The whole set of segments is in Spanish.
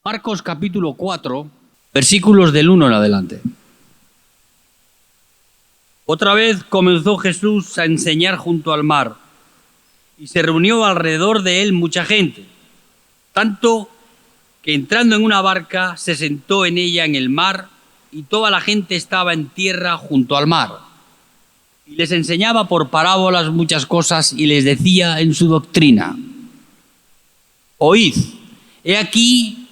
Marcos capítulo 4, versículos del 1 en adelante. Otra vez comenzó Jesús a enseñar junto al mar, y se reunió alrededor de él mucha gente, tanto que entrando en una barca se sentó en ella en el mar, y toda la gente estaba en tierra junto al mar. Y les enseñaba por parábolas muchas cosas, y les decía en su doctrina: Oíd, he aquí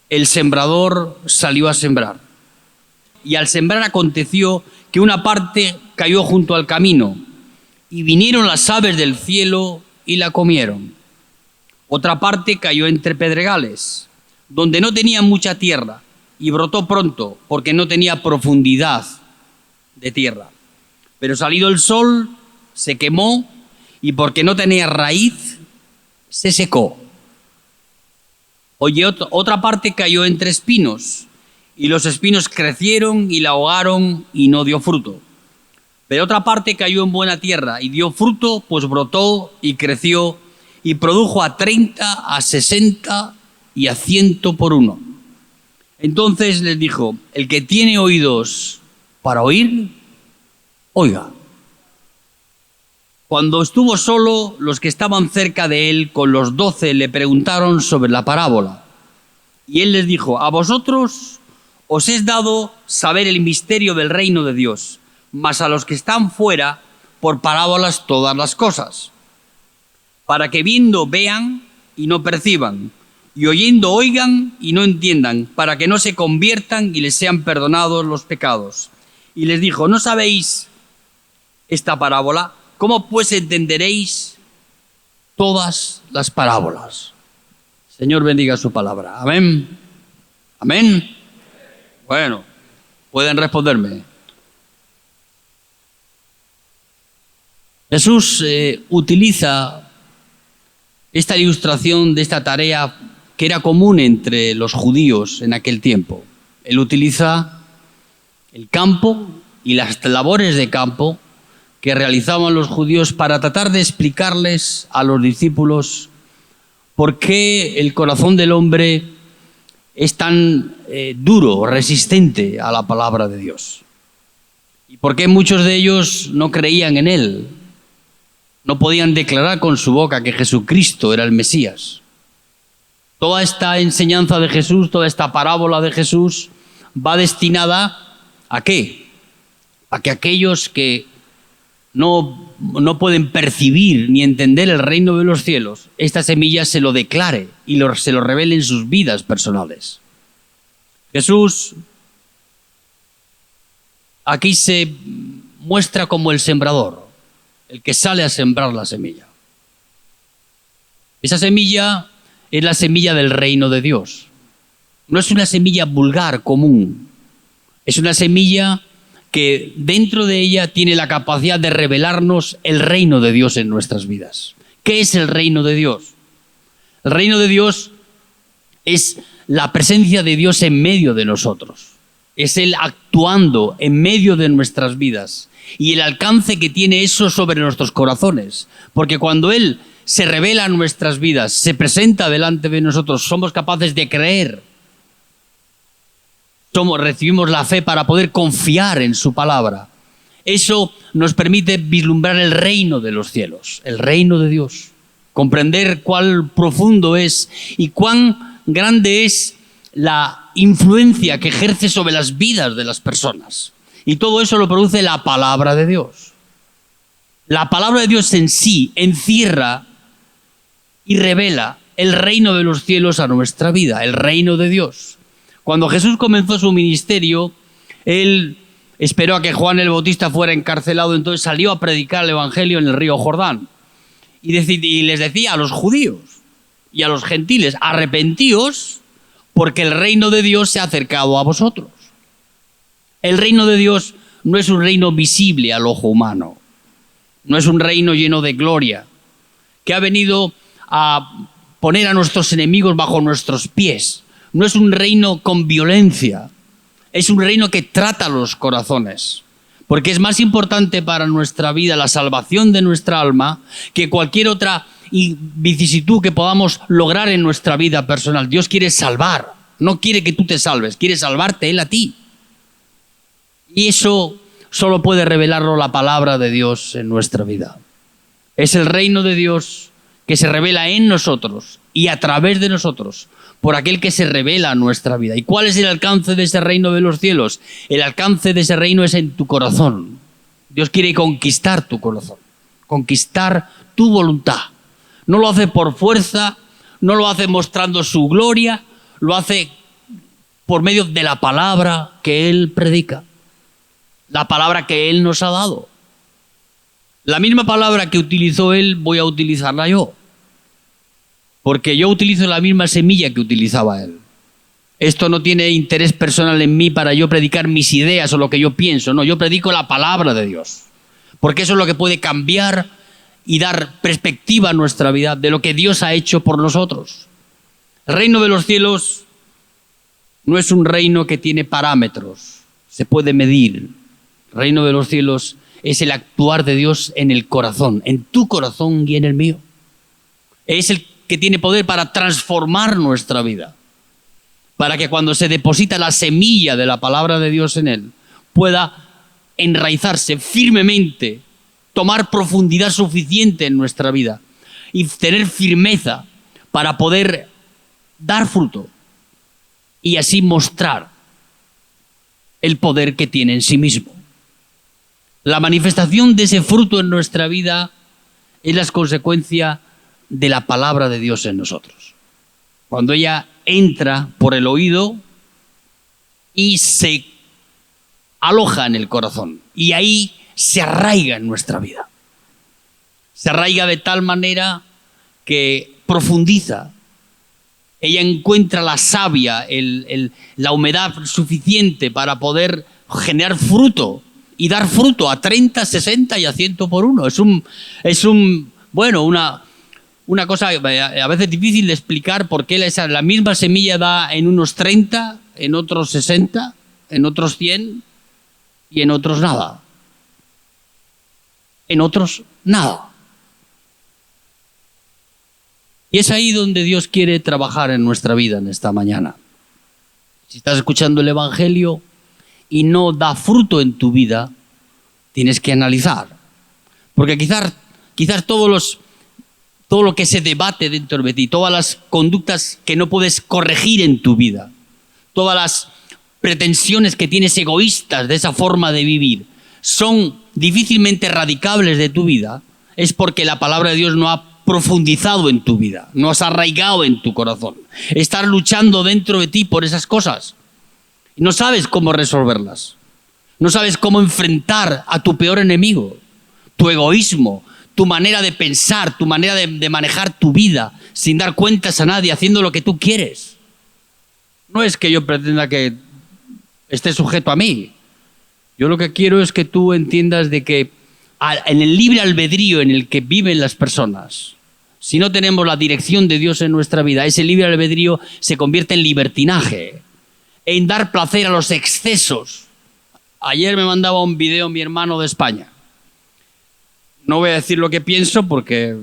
el sembrador salió a sembrar. Y al sembrar aconteció que una parte cayó junto al camino, y vinieron las aves del cielo y la comieron. Otra parte cayó entre pedregales, donde no tenía mucha tierra, y brotó pronto, porque no tenía profundidad de tierra. Pero salido el sol, se quemó, y porque no tenía raíz, se secó. Oye, otra parte cayó entre espinos, y los espinos crecieron y la ahogaron y no dio fruto. Pero otra parte cayó en buena tierra y dio fruto, pues brotó y creció y produjo a 30, a 60 y a 100 por uno. Entonces les dijo: el que tiene oídos para oír, oiga. Cuando estuvo solo, los que estaban cerca de él con los 12 le preguntaron sobre la parábola. Y él les dijo: a vosotros os es dado saber el misterio del reino de Dios, mas a los que están fuera, por parábolas todas las cosas, para que viendo vean y no perciban, y oyendo oigan y no entiendan, para que no se conviertan y les sean perdonados los pecados. Y les dijo: ¿no sabéis esta parábola? ¿Cómo pues entenderéis todas las parábolas? Señor, bendiga su palabra. Amén. Amén. Bueno, pueden responderme. Jesús utiliza esta ilustración de esta tarea que era común entre los judíos en aquel tiempo. Él utiliza el campo y las labores de campo que realizaban los judíos para tratar de explicarles a los discípulos por qué el corazón del hombre es tan duro, resistente a la palabra de Dios. Y por qué muchos de ellos no creían en Él, no podían declarar con su boca que Jesucristo era el Mesías. Toda esta enseñanza de Jesús, toda esta parábola de Jesús va destinada ¿a qué? A que aquellos que no pueden percibir ni entender el reino de los cielos, esta semilla se lo declare y se lo revele en sus vidas personales. Jesús aquí se muestra como el sembrador, el que sale a sembrar la semilla. Esa semilla es la semilla del reino de Dios. No es una semilla vulgar, común. Es una semilla que dentro de ella tiene la capacidad de revelarnos el reino de Dios en nuestras vidas. ¿Qué es el reino de Dios? El reino de Dios es la presencia de Dios en medio de nosotros. Es Él actuando en medio de nuestras vidas y el alcance que tiene eso sobre nuestros corazones. Porque cuando Él se revela en nuestras vidas, se presenta delante de nosotros, somos capaces de creer. Recibimos la fe para poder confiar en su palabra. Eso nos permite vislumbrar el reino de los cielos, el reino de Dios. Comprender cuán profundo es y cuán grande es la influencia que ejerce sobre las vidas de las personas. Y todo eso lo produce la palabra de Dios. La palabra de Dios en sí encierra y revela el reino de los cielos a nuestra vida, el reino de Dios. Cuando Jesús comenzó su ministerio, Él esperó a que Juan el Bautista fuera encarcelado, entonces salió a predicar el evangelio en el río Jordán. Y les decía a los judíos y a los gentiles: arrepentíos, porque el reino de Dios se ha acercado a vosotros. El reino de Dios no es un reino visible al ojo humano, no es un reino lleno de gloria, que ha venido a poner a nuestros enemigos bajo nuestros pies. No es un reino con violencia, es un reino que trata los corazones, porque es más importante para nuestra vida la salvación de nuestra alma que cualquier otra vicisitud que podamos lograr en nuestra vida personal. Dios quiere salvar, No quiere que tú te salves, quiere salvarte Él a ti. Y eso solo puede revelarlo la palabra de Dios en nuestra vida. Es el reino de Dios que se revela en nosotros y a través de nosotros, por aquel que se revela en nuestra vida. ¿Y cuál es el alcance de ese reino de los cielos? El alcance de ese reino es en tu corazón. Dios quiere conquistar tu corazón, conquistar tu voluntad. No lo hace por fuerza, no lo hace mostrando su gloria, lo hace por medio de la palabra que Él predica, la palabra que Él nos ha dado. La misma palabra que utilizó Él voy a utilizarla yo, porque yo utilizo la misma semilla que utilizaba Él. Esto no tiene interés personal en mí para yo predicar mis ideas o lo que yo pienso. No, yo predico la palabra de Dios, porque eso es lo que puede cambiar y dar perspectiva a nuestra vida de lo que Dios ha hecho por nosotros. El reino de los cielos no es un reino que tiene parámetros, se puede medir. El reino de los cielos es el actuar de Dios en el corazón, en tu corazón y en el mío. Es el que tiene poder para transformar nuestra vida, para que cuando se deposita la semilla de la palabra de Dios en él, pueda enraizarse firmemente, tomar profundidad suficiente en nuestra vida y tener firmeza para poder dar fruto y así mostrar el poder que tiene en sí mismo. La manifestación de ese fruto en nuestra vida es la consecuencia de la palabra de Dios en nosotros. Cuando ella entra por el oído y se aloja en el corazón y ahí se arraiga en nuestra vida. Se arraiga de tal manera que profundiza. Ella encuentra la savia, la humedad suficiente para poder generar fruto y dar fruto a 30, 60 y a 100 por uno. Una cosa a veces difícil de explicar por qué la misma semilla da en unos 30, en otros 60, en otros 100 y en otros nada. En otros nada. Y es ahí donde Dios quiere trabajar en nuestra vida en esta mañana. Si estás escuchando el Evangelio y no da fruto en tu vida, tienes que analizar. Porque quizás todo lo que se debate dentro de ti, todas las conductas que no puedes corregir en tu vida, todas las pretensiones que tienes egoístas de esa forma de vivir, son difícilmente erradicables de tu vida, es porque la palabra de Dios no ha profundizado en tu vida, no has arraigado en tu corazón. Estás luchando dentro de ti por esas cosas. No sabes cómo resolverlas. No sabes cómo enfrentar a tu peor enemigo, tu egoísmo, tu manera de pensar, tu manera de manejar tu vida sin dar cuentas a nadie, haciendo lo que tú quieres. No es que yo pretenda que estés sujeto a mí. Yo lo que quiero es que tú entiendas de que en el libre albedrío en el que viven las personas, si no tenemos la dirección de Dios en nuestra vida, ese libre albedrío se convierte en libertinaje, en dar placer a los excesos. Ayer me mandaba un video mi hermano de España. No voy a decir lo que pienso porque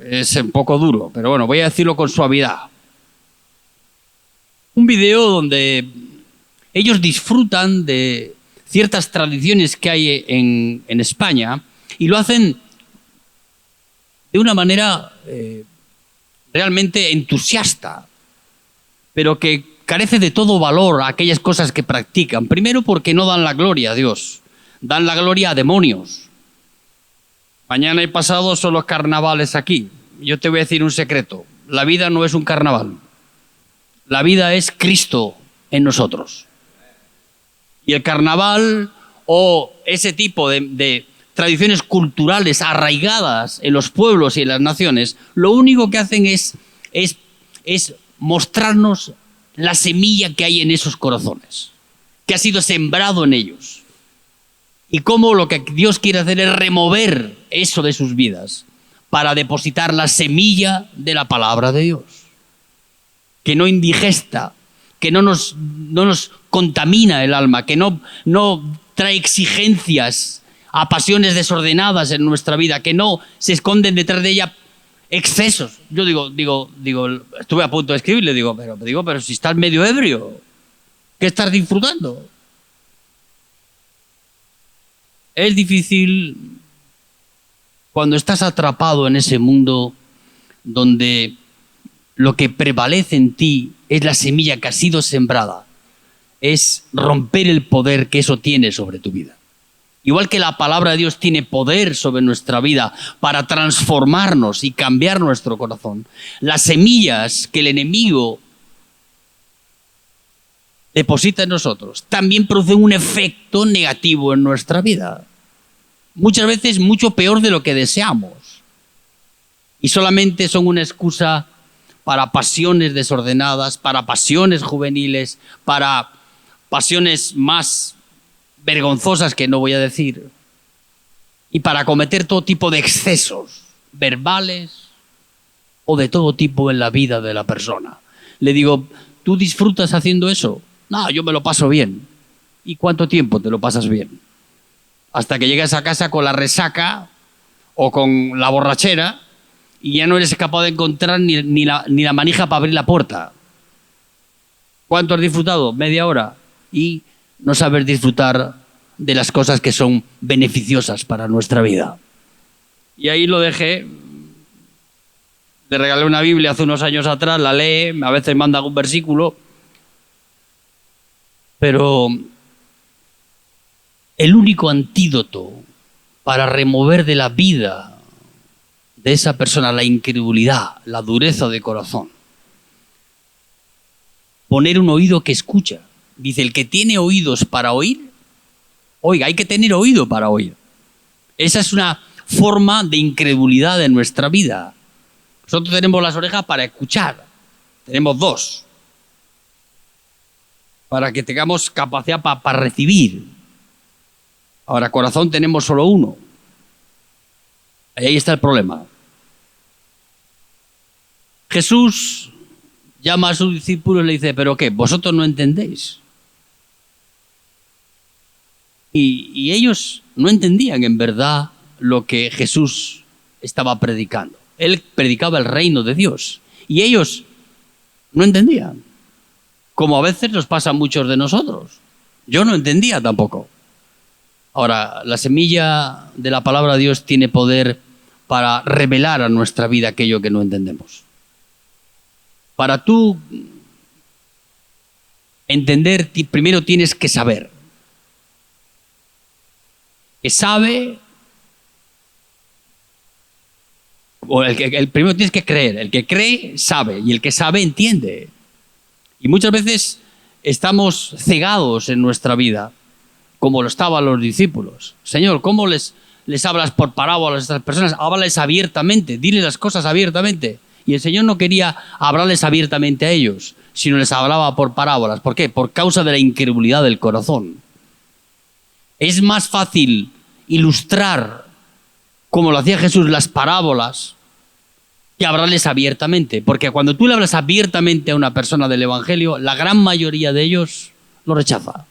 es un poco duro, pero bueno, voy a decirlo con suavidad. Un video donde ellos disfrutan de ciertas tradiciones que hay en España y lo hacen de una manera realmente entusiasta, pero que carece de todo valor a aquellas cosas que practican. Primero porque no dan la gloria a Dios, dan la gloria a demonios. Mañana y pasado son los carnavales aquí. Yo te voy a decir un secreto. La vida no es un carnaval. La vida es Cristo en nosotros. Y el carnaval o ese tipo de tradiciones culturales arraigadas en los pueblos y en las naciones, lo único que hacen es mostrarnos la semilla que hay en esos corazones, que ha sido sembrado en ellos. Y cómo lo que Dios quiere hacer es remover eso de sus vidas para depositar la semilla de la palabra de Dios, que no indigesta, que no nos contamina el alma, que no trae exigencias a pasiones desordenadas en nuestra vida, que no se esconden detrás de ella excesos. Yo digo, estuve a punto de escribirle, pero si estás medio ebrio, ¿qué estás disfrutando? Es difícil cuando estás atrapado en ese mundo donde lo que prevalece en ti es la semilla que ha sido sembrada, es romper el poder que eso tiene sobre tu vida. Igual que la palabra de Dios tiene poder sobre nuestra vida para transformarnos y cambiar nuestro corazón, las semillas que el enemigo deposita en nosotros también producen un efecto negativo en nuestra vida. Muchas veces mucho peor de lo que deseamos. Y solamente son una excusa para pasiones desordenadas, para pasiones juveniles, para pasiones más vergonzosas que no voy a decir, y para cometer todo tipo de excesos verbales o de todo tipo en la vida de la persona. Le digo, ¿tú disfrutas haciendo eso? No, yo me lo paso bien. ¿Y cuánto tiempo te lo pasas bien? Hasta que llegas a casa con la resaca o con la borrachera y ya no eres capaz de encontrar ni la manija para abrir la puerta. ¿Cuánto has disfrutado? Media hora. Y no saber disfrutar de las cosas que son beneficiosas para nuestra vida. Y ahí lo dejé. Le regalé una Biblia hace unos años atrás, la lee, a veces manda algún versículo, pero el único antídoto para remover de la vida de esa persona la incredulidad, la dureza de corazón, poner un oído que escucha. Dice, el que tiene oídos para oír, oiga, hay que tener oído para oír. Esa es una forma de incredulidad en nuestra vida. Nosotros tenemos las orejas para escuchar. Tenemos dos. Para que tengamos capacidad para recibir. Ahora, corazón tenemos solo uno. Ahí está el problema. Jesús llama a sus discípulos y le dice, ¿pero qué? ¿Vosotros no entendéis? Y ellos no entendían en verdad lo que Jesús estaba predicando. Él predicaba el reino de Dios y ellos no entendían, como a veces nos pasa a muchos de nosotros. Yo no entendía tampoco. Ahora, la semilla de la palabra de Dios tiene poder para revelar a nuestra vida aquello que no entendemos. Para tú entender, primero tienes que saber. Que sabe, o el primero tienes que creer. El que cree, sabe. Y el que sabe, entiende. Y muchas veces estamos cegados en nuestra vida, como lo estaban los discípulos. Señor, ¿cómo les hablas por parábolas a estas personas? Háblales abiertamente, dile las cosas abiertamente. Y el Señor no quería hablarles abiertamente a ellos, sino les hablaba por parábolas. ¿Por qué? Por causa de la incredulidad del corazón. Es más fácil ilustrar, como lo hacía Jesús, las parábolas, que hablarles abiertamente. Porque cuando tú le hablas abiertamente a una persona del Evangelio, la gran mayoría de ellos lo rechaza.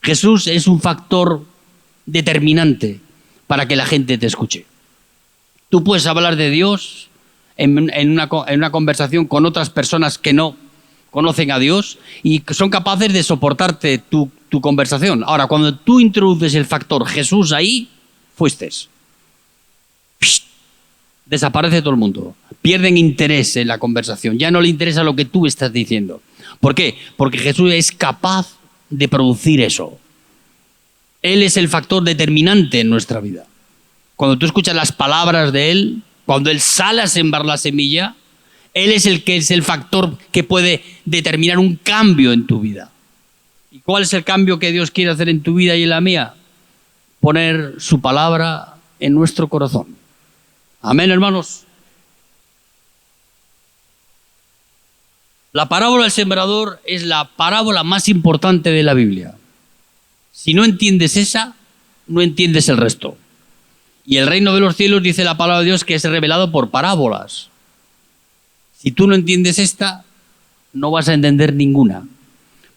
Jesús es un factor determinante para que la gente te escuche. Tú puedes hablar de Dios en una conversación con otras personas que no conocen a Dios y son capaces de soportarte tu conversación. Ahora, cuando tú introduces el factor Jesús ahí, fuiste. Desaparece todo el mundo. Pierden interés en la conversación. Ya no le interesa lo que tú estás diciendo. ¿Por qué? Porque Jesús es capaz de producir eso. Él es el factor determinante en nuestra vida. Cuando tú escuchas las palabras de Él, cuando Él sale a sembrar la semilla, Él es el factor que puede determinar un cambio en tu vida. ¿Y cuál es el cambio que Dios quiere hacer en tu vida y en la mía? Poner su palabra en nuestro corazón. Amén, hermanos. La parábola del sembrador es la parábola más importante de la Biblia. Si no entiendes esa, no entiendes el resto. Y el reino de los cielos, dice la palabra de Dios, que es revelado por parábolas. Si tú no entiendes esta, no vas a entender ninguna.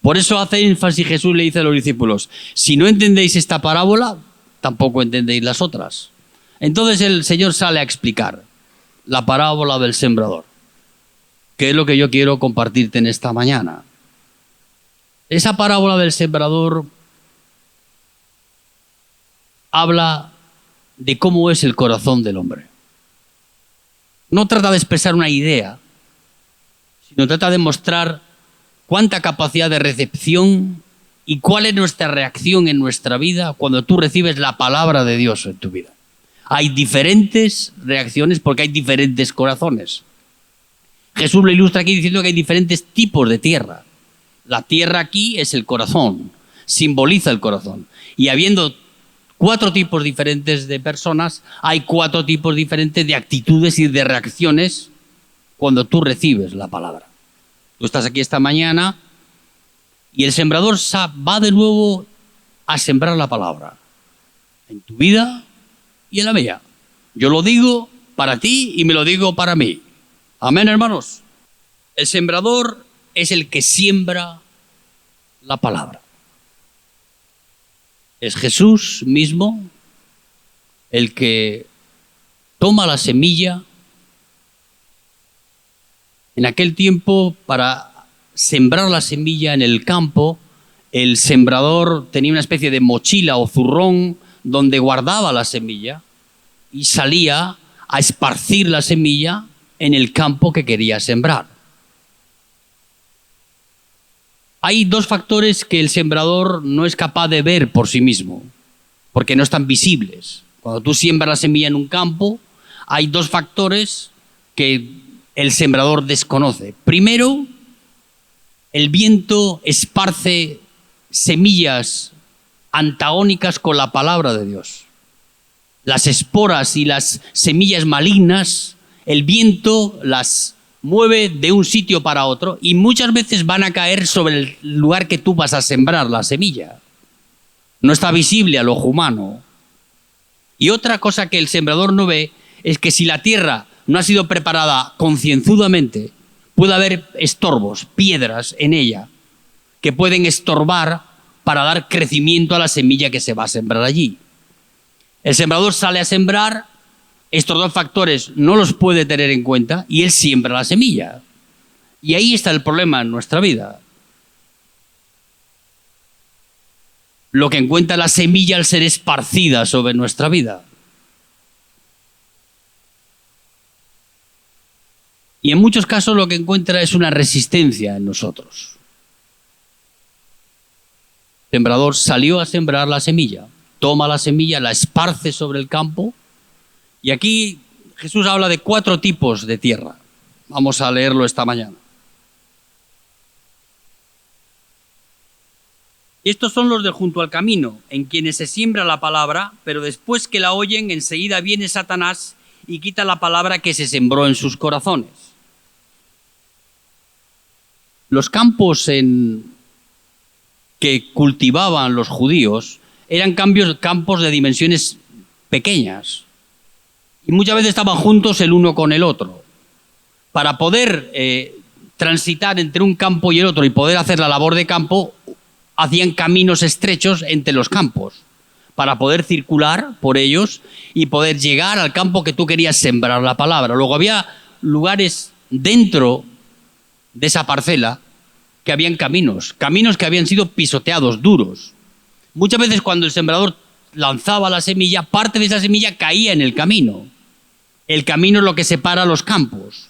Por eso hace énfasis Jesús, le dice a los discípulos, si no entendéis esta parábola, tampoco entendéis las otras. Entonces el Señor sale a explicar. la parábola del sembrador, que es lo que yo quiero compartirte en esta mañana. Esa parábola del sembrador habla de cómo es el corazón del hombre. No trata de expresar una idea, sino trata de mostrar cuánta capacidad de recepción y cuál es nuestra reacción en nuestra vida cuando tú recibes la palabra de Dios en tu vida. Hay diferentes reacciones porque hay diferentes corazones. Jesús lo ilustra aquí diciendo que hay diferentes tipos de tierra. La tierra aquí es el corazón, simboliza el corazón. Y habiendo 4 tipos diferentes de personas, hay 4 tipos diferentes de actitudes y de reacciones cuando tú recibes la palabra. Tú estás aquí esta mañana y el sembrador va de nuevo a sembrar la palabra en tu vida y en la mía. Yo lo digo para ti y me lo digo para mí. Amén, hermanos. El sembrador es el que siembra la palabra. Es Jesús mismo el que toma la semilla. En aquel tiempo, para sembrar la semilla en el campo, el sembrador tenía una especie de mochila o zurrón donde guardaba la semilla y salía a esparcir la semilla en el campo que quería sembrar. Hay 2 factores que el sembrador no es capaz de ver por sí mismo, porque no están visibles. Cuando tú siembras la semilla en un campo, hay 2 factores que el sembrador desconoce. Primero, el viento esparce semillas antagónicas con la palabra de Dios. Las esporas y las semillas malignas, el viento las mueve de un sitio para otro y muchas veces van a caer sobre el lugar que tú vas a sembrar la semilla. No está visible al ojo humano. Y otra cosa que el sembrador no ve es que si la tierra no ha sido preparada concienzudamente, puede haber estorbos, piedras en ella, que pueden estorbar para dar crecimiento a la semilla que se va a sembrar allí. El sembrador sale a sembrar, estos 2 factores no los puede tener en cuenta y él siembra la semilla. Y ahí está el problema en nuestra vida. Lo que encuentra la semilla al ser esparcida sobre nuestra vida. Y en muchos casos lo que encuentra es una resistencia en nosotros. El sembrador salió a sembrar la semilla, toma la semilla, la esparce sobre el campo. Y aquí Jesús habla de 4 tipos de tierra. Vamos a leerlo esta mañana. Y estos son los de junto al camino, en quienes se siembra la palabra, pero después que la oyen, enseguida viene Satanás y quita la palabra que se sembró en sus corazones. Los campos que cultivaban los judíos eran campos de dimensiones pequeñas y muchas veces estaban juntos el uno con el otro. Para poder transitar entre un campo y el otro y poder hacer la labor de campo, hacían caminos estrechos entre los campos para poder circular por ellos y poder llegar al campo que tú querías sembrar la palabra. Luego había lugares dentro de esa parcela que habían caminos que habían sido pisoteados, duros. Muchas veces cuando el sembrador lanzaba la semilla, parte de esa semilla caía en el camino. El camino es lo que separa los campos,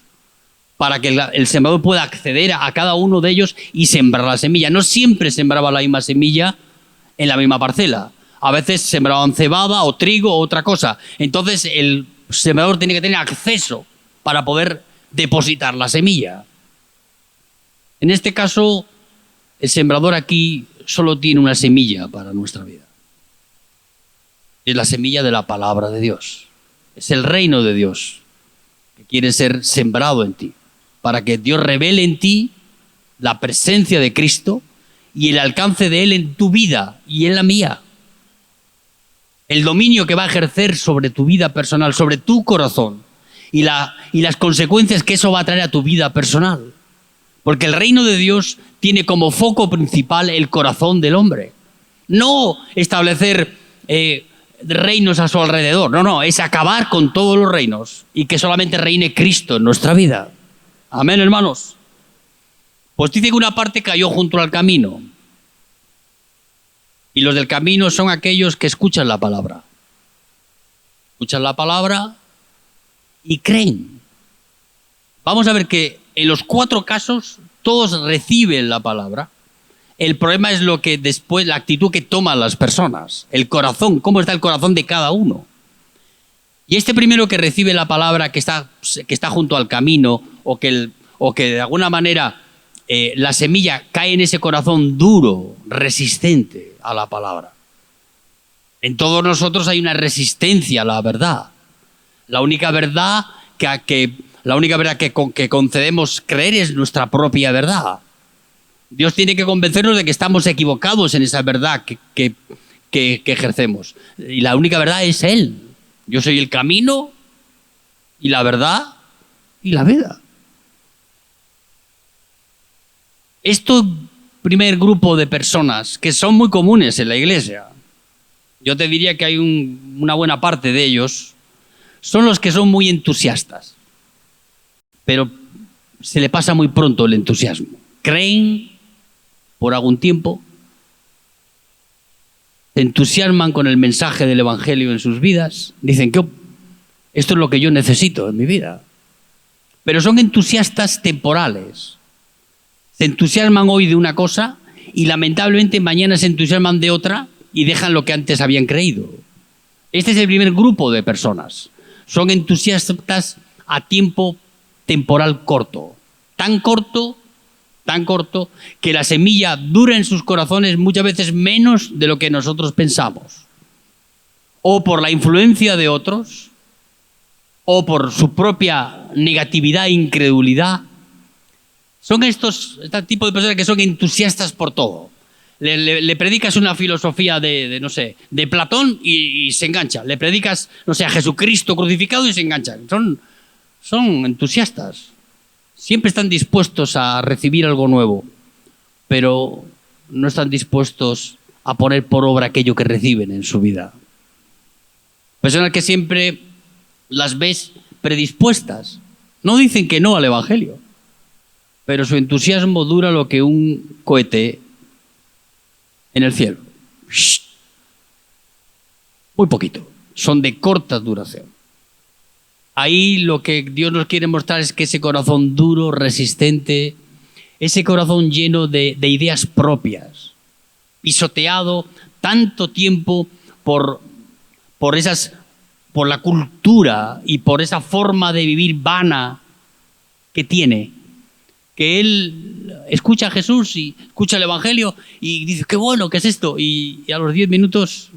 para que el sembrador pueda acceder a cada uno de ellos y sembrar la semilla. No siempre sembraba la misma semilla en la misma parcela. A veces sembraban cebada o trigo o otra cosa. Entonces el sembrador tiene que tener acceso para poder depositar la semilla. En este caso, el sembrador aquí solo tiene una semilla para nuestra vida. Es la semilla de la palabra de Dios. Es el reino de Dios que quiere ser sembrado en ti, para que Dios revele en ti la presencia de Cristo y el alcance de Él en tu vida y en la mía. El dominio que va a ejercer sobre tu vida personal, sobre tu corazón y las consecuencias que eso va a traer a tu vida personal. Porque el reino de Dios tiene como foco principal el corazón del hombre. No establecer reinos a su alrededor. No, es acabar con todos los reinos y que solamente reine Cristo en nuestra vida. Amén, hermanos. Pues dice que una parte cayó junto al camino. Y los del camino son aquellos que escuchan la palabra. Escuchan la palabra y creen. Vamos a ver que en los 4 casos todos reciben la palabra. El problema es lo que después, la actitud que toman las personas, el corazón, cómo está el corazón de cada uno. Y este primero que recibe la palabra, que está junto al camino, o que de alguna manera la semilla cae en ese corazón duro, resistente a la palabra. En todos nosotros hay una resistencia a la verdad. La única verdad que concedemos creer es nuestra propia verdad. Dios tiene que convencernos de que estamos equivocados en esa verdad que ejercemos. Y la única verdad es Él. Yo soy el camino y la verdad y la vida. Este primer grupo de personas, que son muy comunes en la iglesia, yo te diría que hay una buena parte de ellos, son los que son muy entusiastas. Pero se le pasa muy pronto el entusiasmo. Creen por algún tiempo, se entusiasman con el mensaje del Evangelio en sus vidas, dicen que esto es lo que yo necesito en mi vida. Pero son entusiastas temporales. Se entusiasman hoy de una cosa y lamentablemente mañana se entusiasman de otra y dejan lo que antes habían creído. Este es el primer grupo de personas. Son entusiastas a tiempo temporal corto. Tan corto que la semilla dura en sus corazones muchas veces menos de lo que nosotros pensamos. O por la influencia de otros, o por su propia negatividad e incredulidad. Son este tipo de personas que son entusiastas por todo. Le predicas una filosofía de Platón y se engancha. Le predicas, a Jesucristo crucificado y se enganchan. Son entusiastas. Siempre están dispuestos a recibir algo nuevo, pero no están dispuestos a poner por obra aquello que reciben en su vida. Personas que siempre las ves predispuestas. No dicen que no al Evangelio, pero su entusiasmo dura lo que un cohete en el cielo. Muy poquito. Son de corta duración. Ahí lo que Dios nos quiere mostrar es que ese corazón duro, resistente, ese corazón lleno de ideas propias, pisoteado tanto tiempo por la cultura y por esa forma de vivir vana que tiene, que él escucha a Jesús y escucha el Evangelio y dice, qué bueno, ¿qué es esto? Y a los 10 minutos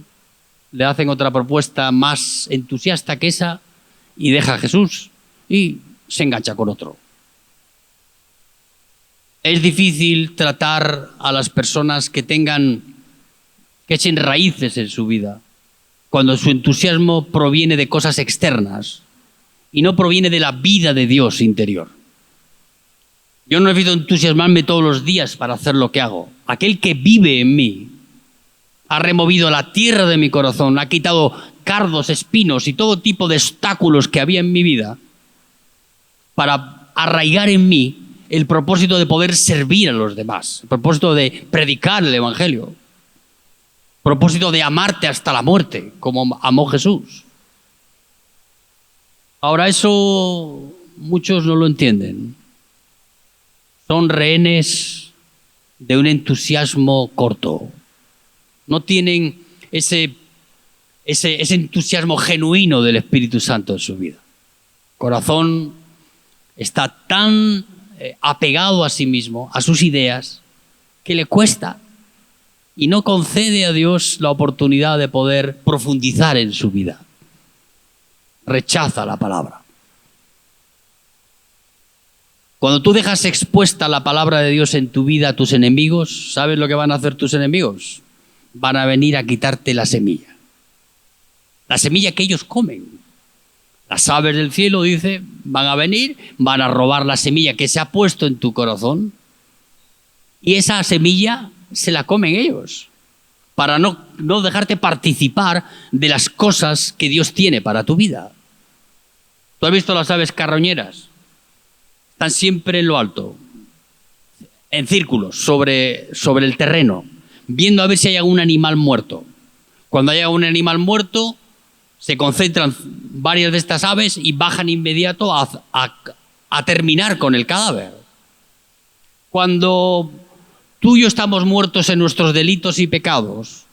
le hacen otra propuesta más entusiasta que esa y deja a Jesús y se engancha con otro. Es difícil tratar a las personas que echen raíces en su vida, cuando su entusiasmo proviene de cosas externas y no proviene de la vida de Dios interior. Yo no necesito entusiasmarme todos los días para hacer lo que hago. Aquel que vive en mí ha removido la tierra de mi corazón, ha quitado cardos, espinos y todo tipo de obstáculos que había en mi vida para arraigar en mí el propósito de poder servir a los demás, el propósito de predicar el Evangelio, el propósito de amarte hasta la muerte, como amó Jesús. Ahora eso muchos no lo entienden. Son rehenes de un entusiasmo corto. No tienen ese entusiasmo genuino del Espíritu Santo en su vida. El corazón está tan apegado a sí mismo, a sus ideas, que le cuesta y no concede a Dios la oportunidad de poder profundizar en su vida. Rechaza la palabra. Cuando tú dejas expuesta la palabra de Dios en tu vida a tus enemigos, ¿sabes lo que van a hacer tus enemigos? Van a venir a quitarte la semilla. La semilla que ellos comen. Las aves del cielo, dice, van a venir, van a robar la semilla que se ha puesto en tu corazón y esa semilla se la comen ellos. para no dejarte participar de las cosas que Dios tiene para tu vida. ¿Tú has visto las aves carroñeras? Están siempre en lo alto, en círculos, sobre el terreno, viendo a ver si hay algún animal muerto. Cuando haya un animal muerto, se concentran varias de estas aves y bajan inmediato a terminar con el cadáver. Cuando tú y yo estamos muertos en nuestros delitos y pecados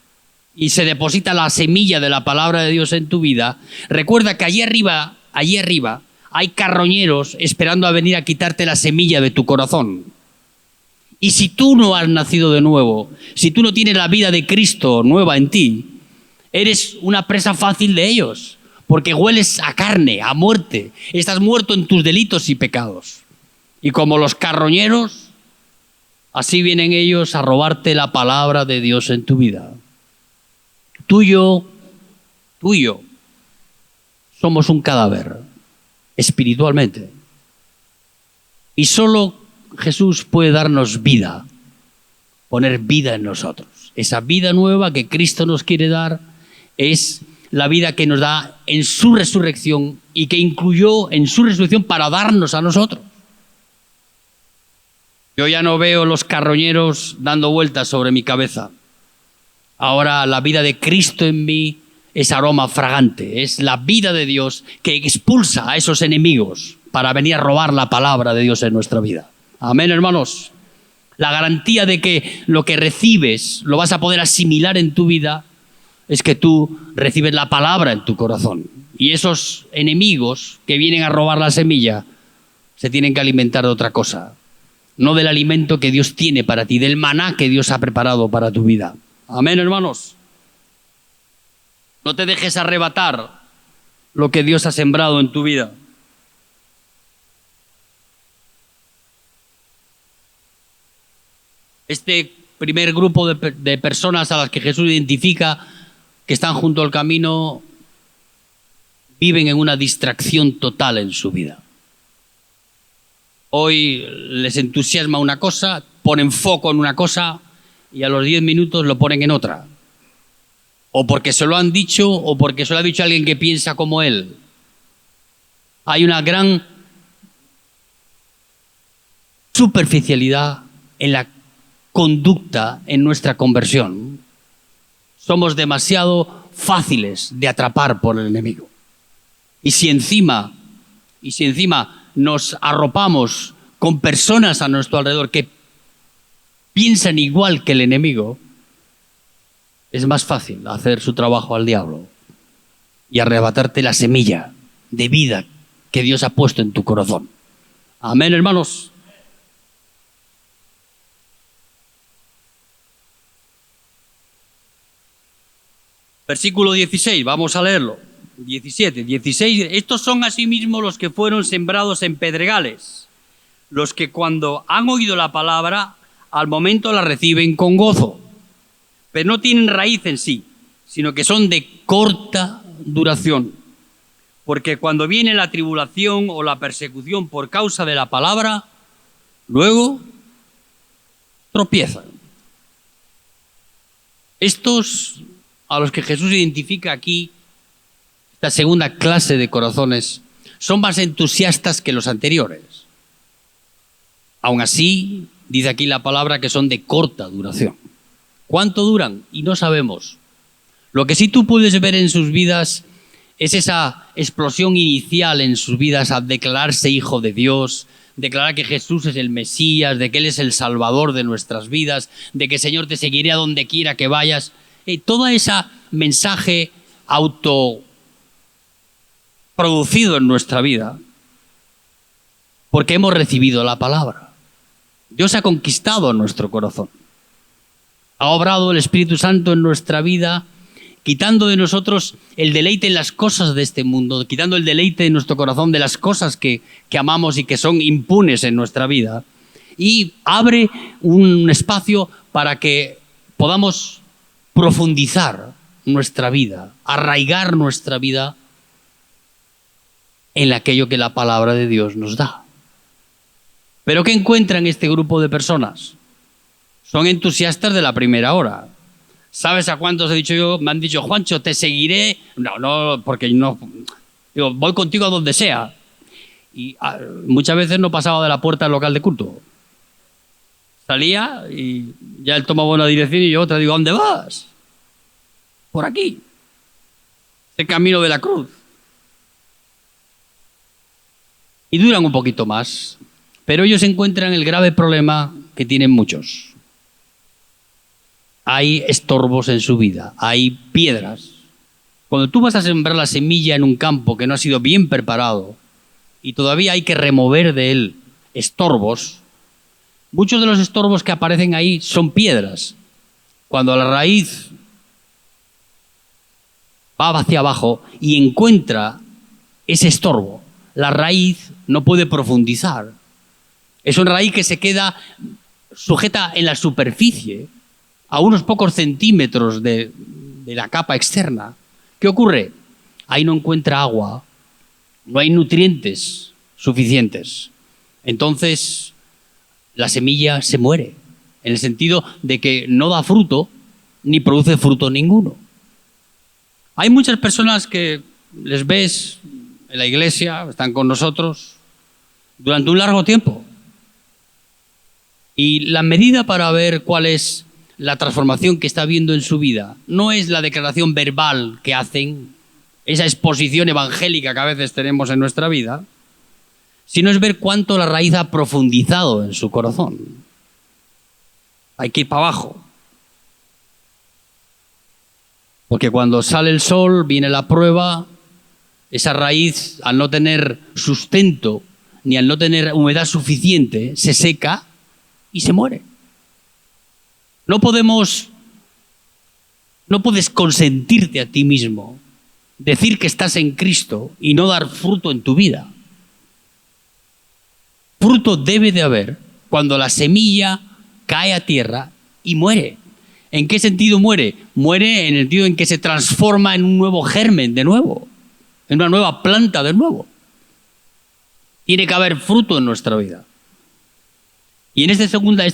y se deposita la semilla de la palabra de Dios en tu vida, recuerda que allí arriba hay carroñeros esperando a venir a quitarte la semilla de tu corazón. Y si tú no has nacido de nuevo, si tú no tienes la vida de Cristo nueva en ti, eres una presa fácil de ellos, porque hueles a carne, a muerte. Estás muerto en tus delitos y pecados. Y como los carroñeros, así vienen ellos a robarte la palabra de Dios en tu vida. Tú y yo somos un cadáver espiritualmente. Y solo Jesús puede darnos vida, poner vida en nosotros. Esa vida nueva que Cristo nos quiere dar es la vida que nos da en su resurrección y que incluyó en su resurrección para darnos a nosotros. Yo ya no veo los carroñeros dando vueltas sobre mi cabeza. Ahora la vida de Cristo en mí es aroma fragante, es la vida de Dios que expulsa a esos enemigos para venir a robar la palabra de Dios en nuestra vida. Amén, hermanos. La garantía de que lo que recibes lo vas a poder asimilar en tu vida es que tú recibes la palabra en tu corazón. Y esos enemigos que vienen a robar la semilla se tienen que alimentar de otra cosa, no del alimento que Dios tiene para ti, del maná que Dios ha preparado para tu vida. Amén, hermanos. No te dejes arrebatar lo que Dios ha sembrado en tu vida. Este primer grupo de personas a las que Jesús identifica que están junto al camino viven en una distracción total en su vida. Hoy les entusiasma una cosa, ponen foco en una cosa y a los 10 minutos lo ponen en otra. O porque se lo han dicho o porque se lo ha dicho alguien que piensa como él. Hay una gran superficialidad en la conducta en nuestra conversión. Somos demasiado fáciles de atrapar por el enemigo. Y si encima nos arropamos con personas a nuestro alrededor que piensan igual que el enemigo, es más fácil hacer su trabajo al diablo y arrebatarte la semilla de vida que Dios ha puesto en tu corazón. Amén, hermanos. Versículo 16, vamos a leerlo. 17, 16. Estos son asimismo los que fueron sembrados en pedregales, los que cuando han oído la palabra, al momento la reciben con gozo, pero no tienen raíz en sí, sino que son de corta duración. Porque cuando viene la tribulación o la persecución por causa de la palabra, luego tropiezan. Estos a los que Jesús identifica aquí, esta segunda clase de corazones, son más entusiastas que los anteriores. Aún así, dice aquí la palabra que son de corta duración. ¿Cuánto duran? Y no sabemos. Lo que sí tú puedes ver en sus vidas es esa explosión inicial en sus vidas a declararse hijo de Dios, declarar que Jesús es el Mesías, de que Él es el Salvador de nuestras vidas, de que Señor te seguiré a donde quiera que vayas. Todo ese mensaje autoproducido en nuestra vida, porque hemos recibido la palabra. Dios ha conquistado nuestro corazón. Ha obrado el Espíritu Santo en nuestra vida, quitando de nosotros el deleite en las cosas de este mundo, quitando el deleite en nuestro corazón de las cosas que amamos y que son impunes en nuestra vida, y abre un espacio para que podamos profundizar nuestra vida, arraigar nuestra vida en aquello que la palabra de Dios nos da. ¿Pero qué encuentran este grupo de personas? Son entusiastas de la primera hora. ¿Sabes a cuántos he dicho yo? Me han dicho, Juancho, te seguiré. No, porque no. Digo, voy contigo a donde sea. Y muchas veces no pasaba de la puerta del local de culto. Salía y ya él tomaba una dirección y yo otra. Digo, ¿a dónde vas? Por aquí. El camino de la cruz. Y duran un poquito más. Pero ellos encuentran el grave problema que tienen muchos. Hay estorbos en su vida, hay piedras. Cuando tú vas a sembrar la semilla en un campo que no ha sido bien preparado y todavía hay que remover de él estorbos, muchos de los estorbos que aparecen ahí son piedras. Cuando la raíz va hacia abajo y encuentra ese estorbo, la raíz no puede profundizar. Es una raíz que se queda sujeta en la superficie, a unos pocos centímetros de la capa externa. ¿Qué ocurre? Ahí no encuentra agua, no hay nutrientes suficientes. Entonces, la semilla se muere, en el sentido de que no da fruto ni produce fruto ninguno. Hay muchas personas que les ves en la iglesia, están con nosotros durante un largo tiempo. Y la medida para ver cuál es la transformación que está habiendo en su vida no es la declaración verbal que hacen, esa exposición evangélica que a veces tenemos en nuestra vida, sino es ver cuánto la raíz ha profundizado en su corazón. Hay que ir para abajo. Porque cuando sale el sol, viene la prueba, esa raíz, al no tener sustento ni al no tener humedad suficiente, se seca y se muere. No puedes consentirte a ti mismo, decir que estás en Cristo y no dar fruto en tu vida. Fruto debe de haber cuando la semilla cae a tierra y muere. ¿En qué sentido muere? Muere en el sentido en que se transforma en un nuevo germen de nuevo, en una nueva planta de nuevo. Tiene que haber fruto en nuestra vida. Y en esta segunda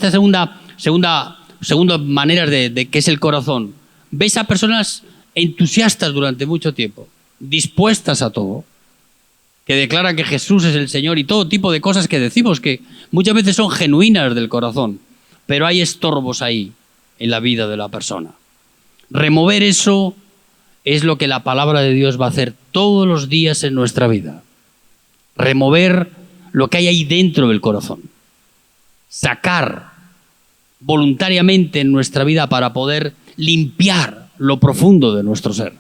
manera de qué es el corazón, ves a personas entusiastas durante mucho tiempo, dispuestas a todo, que declaran que Jesús es el Señor y todo tipo de cosas que decimos que muchas veces son genuinas del corazón, pero hay estorbos ahí en la vida de la persona. Remover eso es lo que la palabra de Dios va a hacer todos los días en nuestra vida. Remover lo que hay ahí dentro del corazón. Sacar voluntariamente en nuestra vida para poder limpiar lo profundo de nuestro ser.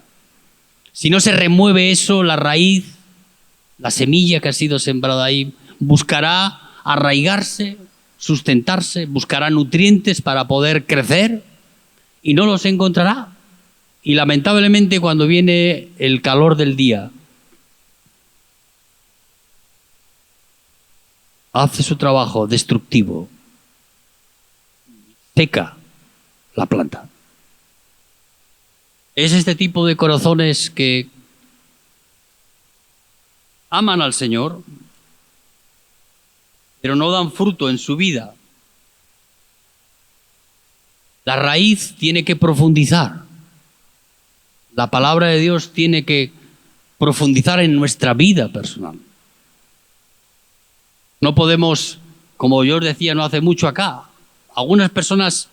Si no se remueve eso, la raíz, la semilla que ha sido sembrada ahí, buscará arraigarse, sustentarse, buscará nutrientes para poder crecer y no los encontrará. Y lamentablemente cuando viene el calor del día, hace su trabajo destructivo, seca la planta. Es este tipo de corazones que aman al Señor, pero no dan fruto en su vida. La raíz tiene que profundizar. La palabra de Dios tiene que profundizar en nuestra vida personal. No podemos, como yo os decía no hace mucho acá, algunas personas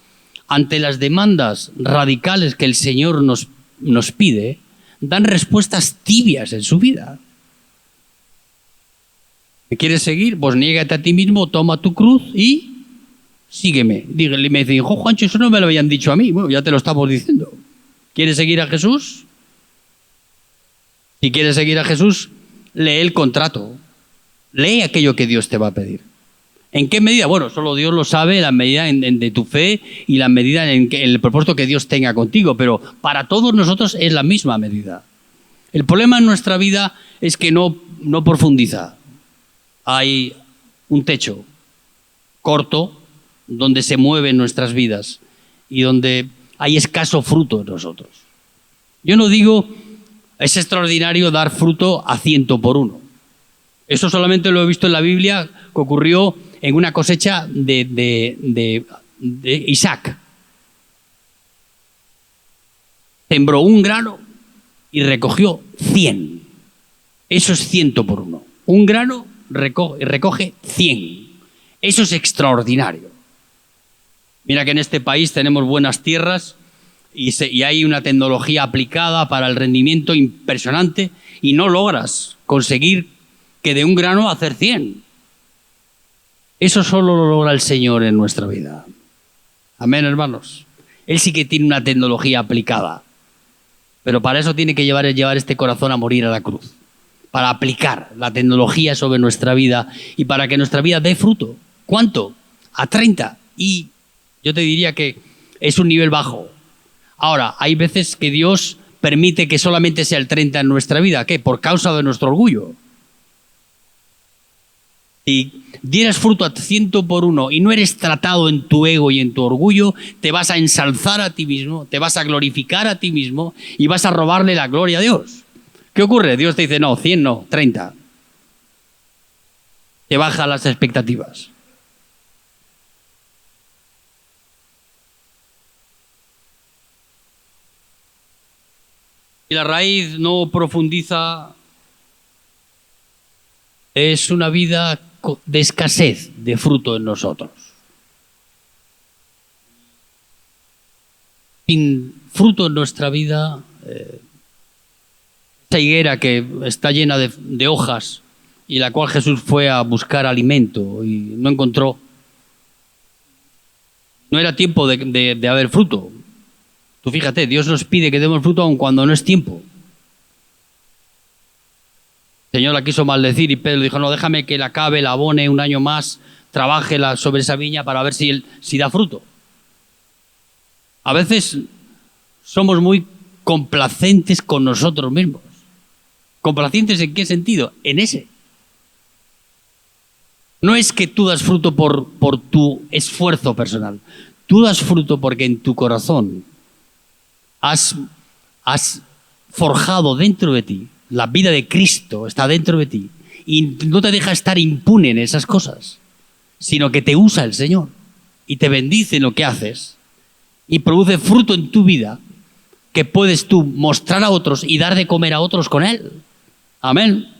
ante las demandas radicales que el Señor nos pide, dan respuestas tibias en su vida. ¿Me quieres seguir? Pues niégate a ti mismo, toma tu cruz y sígueme. Dígale, me dicen, Juancho, eso no me lo habían dicho a mí. Bueno, ya te lo estamos diciendo. ¿Quieres seguir a Jesús? Si quieres seguir a Jesús, lee el contrato. Lee aquello que Dios te va a pedir. ¿En qué medida? Bueno, solo Dios lo sabe, la medida de tu fe y la medida en el propósito que Dios tenga contigo, pero para todos nosotros es la misma medida. El problema en nuestra vida es que no profundiza. Hay un techo corto donde se mueven nuestras vidas y donde hay escaso fruto en nosotros. Yo no digo, es extraordinario dar fruto a 100 por 1. Eso solamente lo he visto en la Biblia, que ocurrió en una cosecha de Isaac. sembró un grano y recogió 100. Eso es 100 por uno. Un grano recoge 100. Eso es extraordinario. Mira que en este país tenemos buenas tierras y hay una tecnología aplicada para el rendimiento impresionante y no logras conseguir que de un grano hacer 100. Eso solo lo logra el Señor en nuestra vida. Amén, hermanos. Él sí que tiene una tecnología aplicada, pero para eso tiene que llevar este corazón a morir a la cruz, para aplicar la tecnología sobre nuestra vida y para que nuestra vida dé fruto. ¿Cuánto? A 30. Y yo te diría que es un nivel bajo. Ahora, hay veces que Dios permite que solamente sea el 30 en nuestra vida. ¿Qué? Por causa de nuestro orgullo. Si dieras fruto a 100 por uno y no eres tratado en tu ego y en tu orgullo, te vas a ensalzar a ti mismo, te vas a glorificar a ti mismo y vas a robarle la gloria a Dios. ¿Qué ocurre? Dios te dice, no, 100 no, 30. Te baja las expectativas. Y la raíz no profundiza, es una vida de escasez de fruto en nosotros. Sin fruto en nuestra vida, esa higuera que está llena de hojas y la cual Jesús fue a buscar alimento y no encontró, no era tiempo de haber fruto. Tú fíjate, Dios nos pide que demos fruto aun cuando no es tiempo. El Señor la quiso maldecir y Pedro dijo, no, déjame que la acabe, la abone un año más, trabaje sobre esa viña para ver si da fruto. A veces somos muy complacentes con nosotros mismos. ¿Complacientes en qué sentido? En ese. No es que tú das fruto por tu esfuerzo personal. Tú das fruto porque en tu corazón has forjado dentro de ti. La vida de Cristo está dentro de ti y no te deja estar impune en esas cosas, sino que te usa el Señor y te bendice en lo que haces y produce fruto en tu vida que puedes tú mostrar a otros y dar de comer a otros con él. Amén.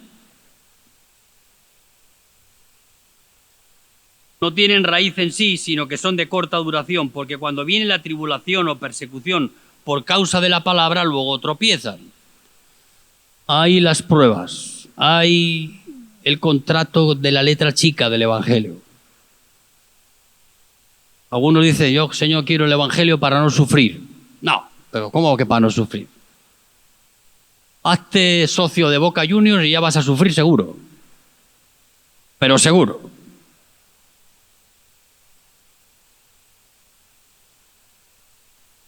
No tienen raíz en sí, sino que son de corta duración, porque cuando viene la tribulación o persecución por causa de la palabra, luego tropiezan. Hay las pruebas, hay el contrato de la letra chica del Evangelio. Algunos dicen, yo, Señor, quiero el Evangelio para no sufrir. No, pero ¿cómo que para no sufrir? Hazte socio de Boca Juniors y ya vas a sufrir seguro. Pero seguro.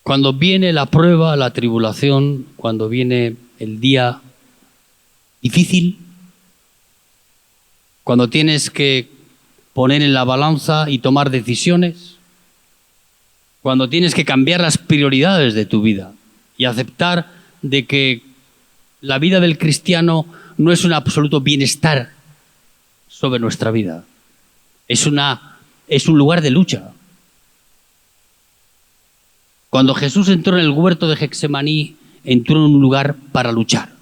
Cuando viene la prueba, la tribulación, cuando viene el día difícil, cuando tienes que poner en la balanza y tomar decisiones, cuando tienes que cambiar las prioridades de tu vida y aceptar de que la vida del cristiano no es un absoluto bienestar sobre nuestra vida, es un lugar de lucha. Cuando Jesús entró en el huerto de Getsemaní, entró en un lugar para luchar.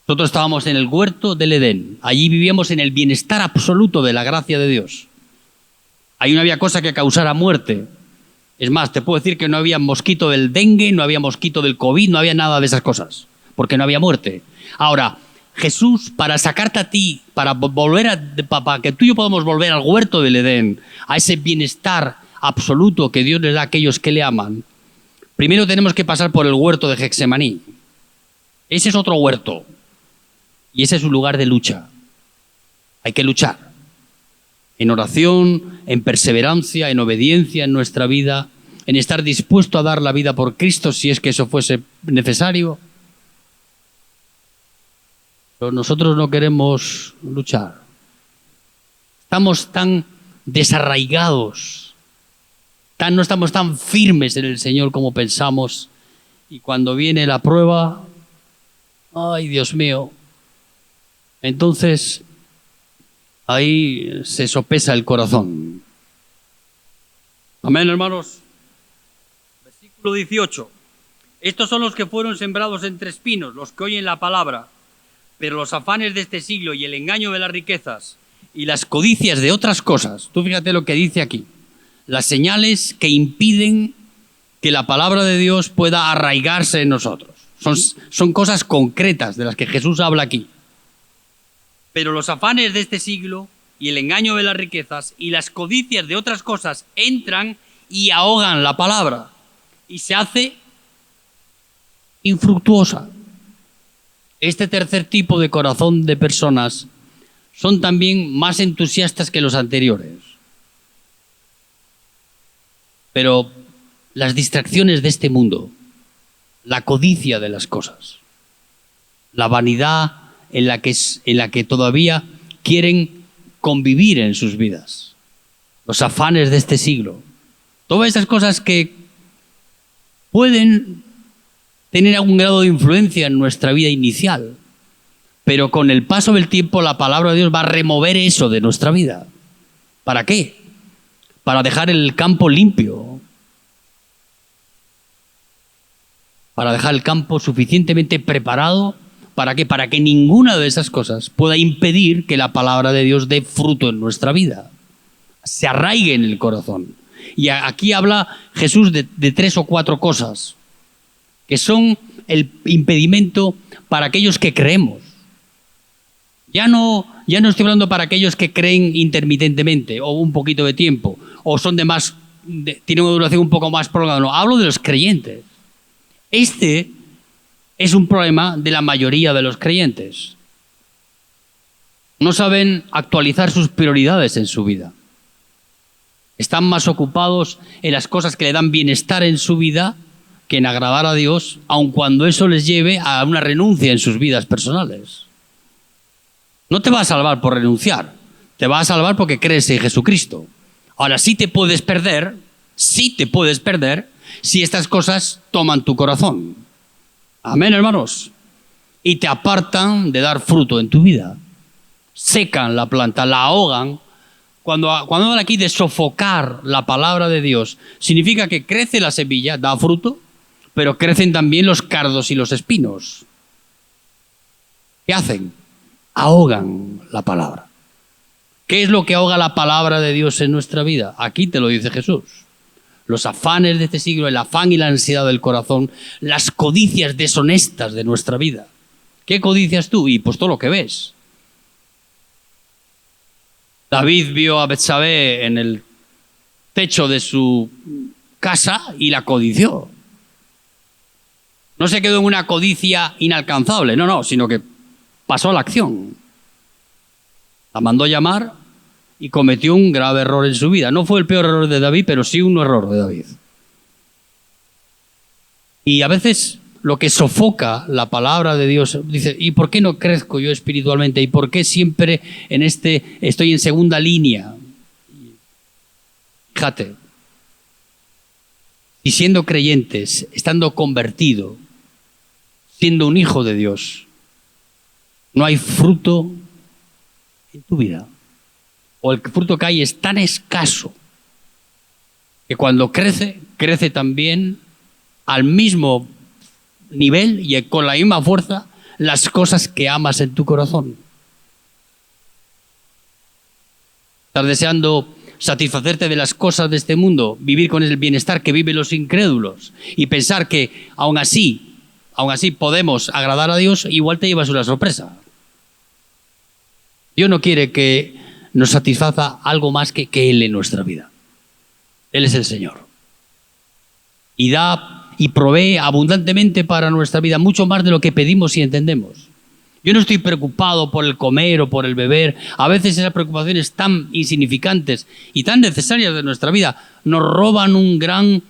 Nosotros estábamos en el huerto del Edén. Allí vivíamos en el bienestar absoluto de la gracia de Dios. Ahí no había cosa que causara muerte. Es más, te puedo decir que no había mosquito del dengue, no había mosquito del COVID, no había nada de esas cosas, porque no había muerte. Ahora, Jesús, para sacarte a ti, para que tú y yo podamos volver al huerto del Edén, a ese bienestar absoluto que Dios le da a aquellos que le aman, primero tenemos que pasar por el huerto de Getsemaní. Ese es otro huerto. Y ese es un lugar de lucha. Hay que luchar. En oración, en perseverancia, en obediencia en nuestra vida, en estar dispuesto a dar la vida por Cristo si es que eso fuese necesario. Pero nosotros no queremos luchar. Estamos tan desarraigados, no estamos tan firmes en el Señor como pensamos. Y cuando viene la prueba, ay, Dios mío, entonces ahí se sopesa el corazón. Amén, hermanos. Versículo 18. Estos son los que fueron sembrados entre espinos, los que oyen la palabra, pero los afanes de este siglo y el engaño de las riquezas y las codicias de otras cosas, tú fíjate lo que dice aquí, las señales que impiden que la palabra de Dios pueda arraigarse en nosotros. Son cosas concretas de las que Jesús habla aquí. Pero los afanes de este siglo y el engaño de las riquezas y las codicias de otras cosas entran y ahogan la palabra y se hace infructuosa. Este tercer tipo de corazón de personas son también más entusiastas que los anteriores. Pero las distracciones de este mundo, la codicia de las cosas, la vanidad en la que todavía quieren convivir en sus vidas, los afanes de este siglo, todas esas cosas que pueden tener algún grado de influencia en nuestra vida inicial, pero con el paso del tiempo la palabra de Dios va a remover eso de nuestra vida. ¿Para qué? Para dejar el campo limpio, para dejar el campo suficientemente preparado. ¿Para qué? Para que ninguna de esas cosas pueda impedir que la palabra de Dios dé fruto en nuestra vida, se arraigue en el corazón. Y aquí habla Jesús de 3 o 4 cosas que son el impedimento para aquellos que creemos. Ya no estoy hablando para aquellos que creen intermitentemente o un poquito de tiempo o son tienen una duración un poco más prolongada. No, hablo de los creyentes. Este es un problema de la mayoría de los creyentes. No saben actualizar sus prioridades en su vida. Están más ocupados en las cosas que le dan bienestar en su vida que en agradar a Dios, aun cuando eso les lleve a una renuncia en sus vidas personales. No te va a salvar por renunciar, te va a salvar porque crees en Jesucristo. Ahora sí te puedes perder si estas cosas toman tu corazón. Amén, hermanos. Y te apartan de dar fruto en tu vida. Secan la planta, la ahogan. Cuando hablan aquí de sofocar la palabra de Dios, significa que crece la semilla, da fruto, pero crecen también los cardos y los espinos. ¿Qué hacen? Ahogan la palabra. ¿Qué es lo que ahoga la palabra de Dios en nuestra vida? Aquí te lo dice Jesús. Los afanes de este siglo, el afán y la ansiedad del corazón, las codicias deshonestas de nuestra vida. ¿Qué codicias tú? Y pues todo lo que ves. David vio a Betsabé en el techo de su casa y la codició. No se quedó en una codicia inalcanzable, no, sino que pasó a la acción. La mandó llamar y cometió un grave error en su vida. No fue el peor error de David, pero sí un error de David. Y a veces lo que sofoca la palabra de Dios, dice, ¿y por qué no crezco yo espiritualmente? ¿Y por qué siempre estoy en segunda línea? Fíjate, y siendo creyentes, estando convertido, siendo un hijo de Dios, no hay fruto en tu vida. O el fruto que hay es tan escaso que cuando crece también al mismo nivel y con la misma fuerza las cosas que amas en tu corazón. Estás deseando satisfacerte de las cosas de este mundo, vivir con el bienestar que viven los incrédulos y pensar que aún así podemos agradar a Dios, igual te llevas una sorpresa. Dios no quiere que nos satisfaza algo más que Él en nuestra vida. Él es el Señor. Y da y provee abundantemente para nuestra vida, mucho más de lo que pedimos y entendemos. Yo no estoy preocupado por el comer o por el beber. A veces esas preocupaciones tan insignificantes y tan necesarias de nuestra vida nos roban un gran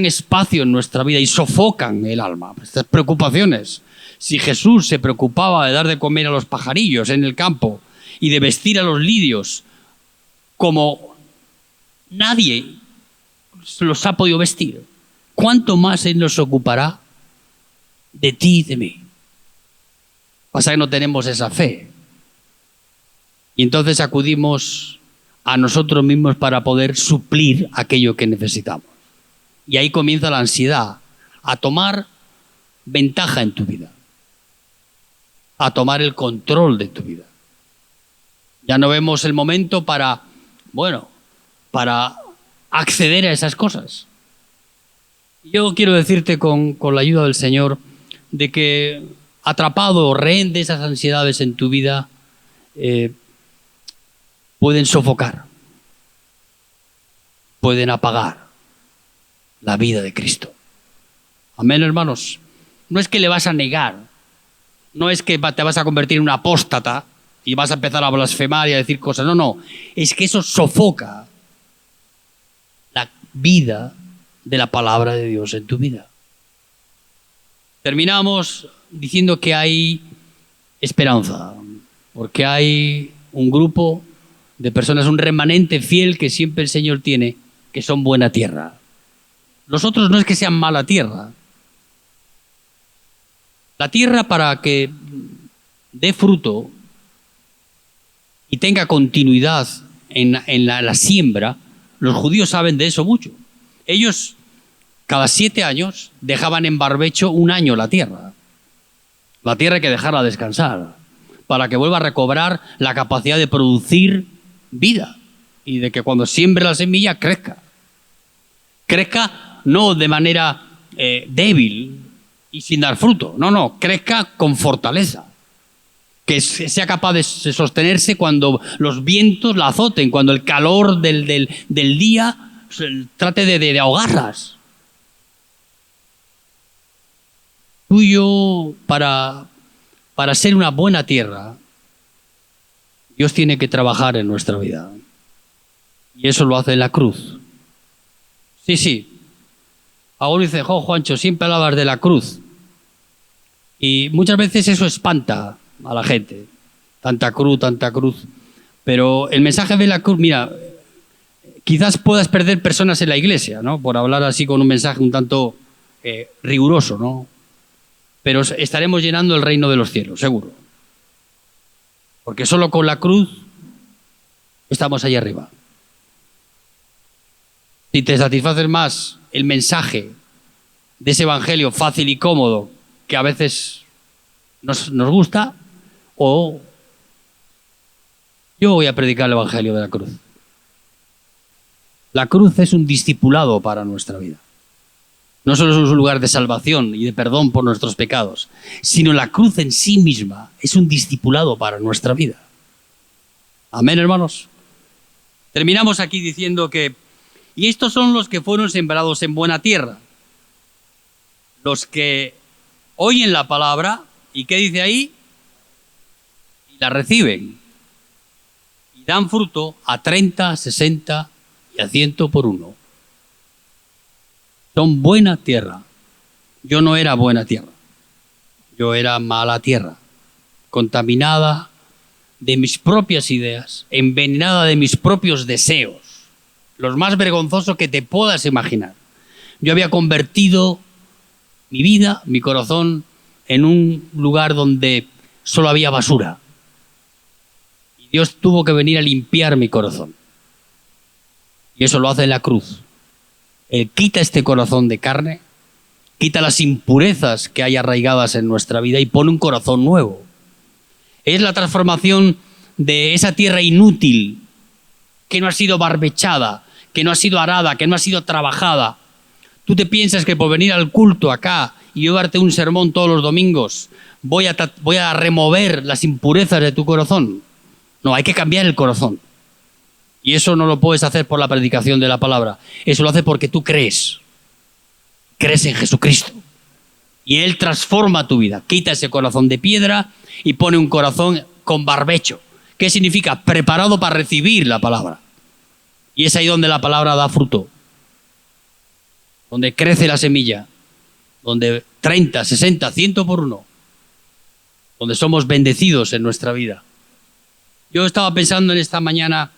espacio en nuestra vida y sofocan el alma. Estas preocupaciones. Si Jesús se preocupaba de dar de comer a los pajarillos en el campo y de vestir a los lirios como nadie los ha podido vestir, ¿cuánto más Él nos ocupará de ti y de mí? Pasa que no tenemos esa fe. Y entonces acudimos a nosotros mismos para poder suplir aquello que necesitamos. Y ahí comienza la ansiedad, a tomar ventaja en tu vida, a tomar el control de tu vida. Ya no vemos el momento para acceder a esas cosas. Yo quiero decirte con la ayuda del Señor de que atrapado o rehén de esas ansiedades en tu vida pueden sofocar, pueden apagar la vida de Cristo. Amén, hermanos. No es que le vas a negar, no es que te vas a convertir en un apóstata y vas a empezar a blasfemar y a decir cosas. No. Es que eso sofoca la vida de la palabra de Dios en tu vida. Terminamos diciendo que hay esperanza, porque hay un grupo de personas, un remanente fiel que siempre el Señor tiene, que son buena tierra. Los otros no es que sean mala tierra. La tierra, para que dé fruto y tenga continuidad en la siembra, los judíos saben de eso mucho. Ellos cada 7 años dejaban en barbecho 1 año la tierra. La tierra hay que dejarla descansar para que vuelva a recobrar la capacidad de producir vida y de que cuando siembre la semilla crezca. Crezca no de manera débil y sin dar fruto. No, crezca con fortaleza. Que sea capaz de sostenerse cuando los vientos la azoten, cuando el calor del día trate de ahogarlas. Tú y yo, para ser una buena tierra, Dios tiene que trabajar en nuestra vida. Y eso lo hace en la cruz. Sí. Ahora dice, Juancho, siempre hablabas de la cruz. Y muchas veces eso espanta a la gente. Tanta cruz. Pero el mensaje de la cruz, mira, quizás puedas perder personas en la iglesia, ¿no? Por hablar así con un mensaje un tanto riguroso, ¿no? Pero estaremos llenando el reino de los cielos, seguro. Porque solo con la cruz estamos allá arriba. Si te satisface más el mensaje de ese evangelio fácil y cómodo que a veces nos gusta, o yo voy a predicar el evangelio de la cruz. La cruz es un discipulado para nuestra vida. No solo es un lugar de salvación y de perdón por nuestros pecados, sino la cruz en sí misma es un discipulado para nuestra vida. Amén, hermanos. Terminamos aquí diciendo que, y estos son los que fueron sembrados en buena tierra, los que oyen la palabra, ¿y qué dice ahí? Y la reciben, y dan fruto a 30, 60 y a 100 por 1. Son buena tierra. Yo no era buena tierra. Yo era mala tierra, contaminada de mis propias ideas, envenenada de mis propios deseos, los más vergonzosos que te puedas imaginar. Yo había convertido mi vida, mi corazón, en un lugar donde solo había basura. Y Dios tuvo que venir a limpiar mi corazón. Y eso lo hace en la cruz. Él quita este corazón de carne, quita las impurezas que hay arraigadas en nuestra vida y pone un corazón nuevo. Es la transformación de esa tierra inútil que no ha sido barbechada, que no ha sido arada, que no ha sido trabajada. Tú te piensas que por venir al culto acá y yo darte un sermón todos los domingos voy a remover las impurezas de tu corazón. No, hay que cambiar el corazón. Y eso no lo puedes hacer por la predicación de la palabra. Eso lo hace porque tú crees. Crees en Jesucristo. Y Él transforma tu vida. Quita ese corazón de piedra y pone un corazón con barbecho. ¿Qué significa? Preparado para recibir la palabra. Y es ahí donde la palabra da fruto. Donde crece la semilla. Donde 30, 60, 100 por 1. Donde somos bendecidos en nuestra vida. Yo estaba pensando en esta mañana,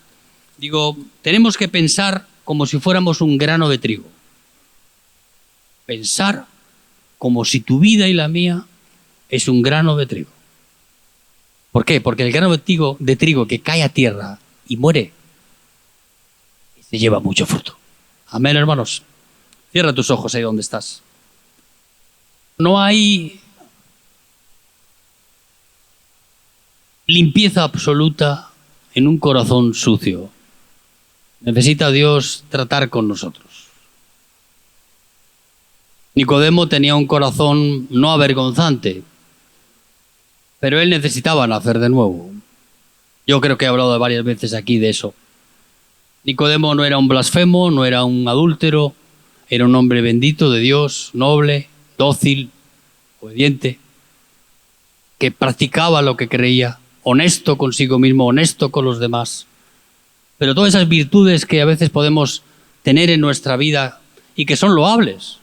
digo, tenemos que pensar como si fuéramos un grano de trigo. Pensar como si tu vida y la mía es un grano de trigo. ¿Por qué? Porque el grano de trigo que cae a tierra y muere, se lleva mucho fruto. Amén, hermanos. Cierra tus ojos ahí donde estás. No hay limpieza absoluta en un corazón sucio. Necesita Dios tratar con nosotros. Nicodemo tenía un corazón no avergonzante, pero él necesitaba nacer de nuevo. Yo creo que he hablado varias veces aquí de eso. Nicodemo no era un blasfemo, no era un adúltero, era un hombre bendito de Dios, noble, dócil, obediente, que practicaba lo que creía, honesto consigo mismo, honesto con los demás. Pero todas esas virtudes que a veces podemos tener en nuestra vida y que son loables,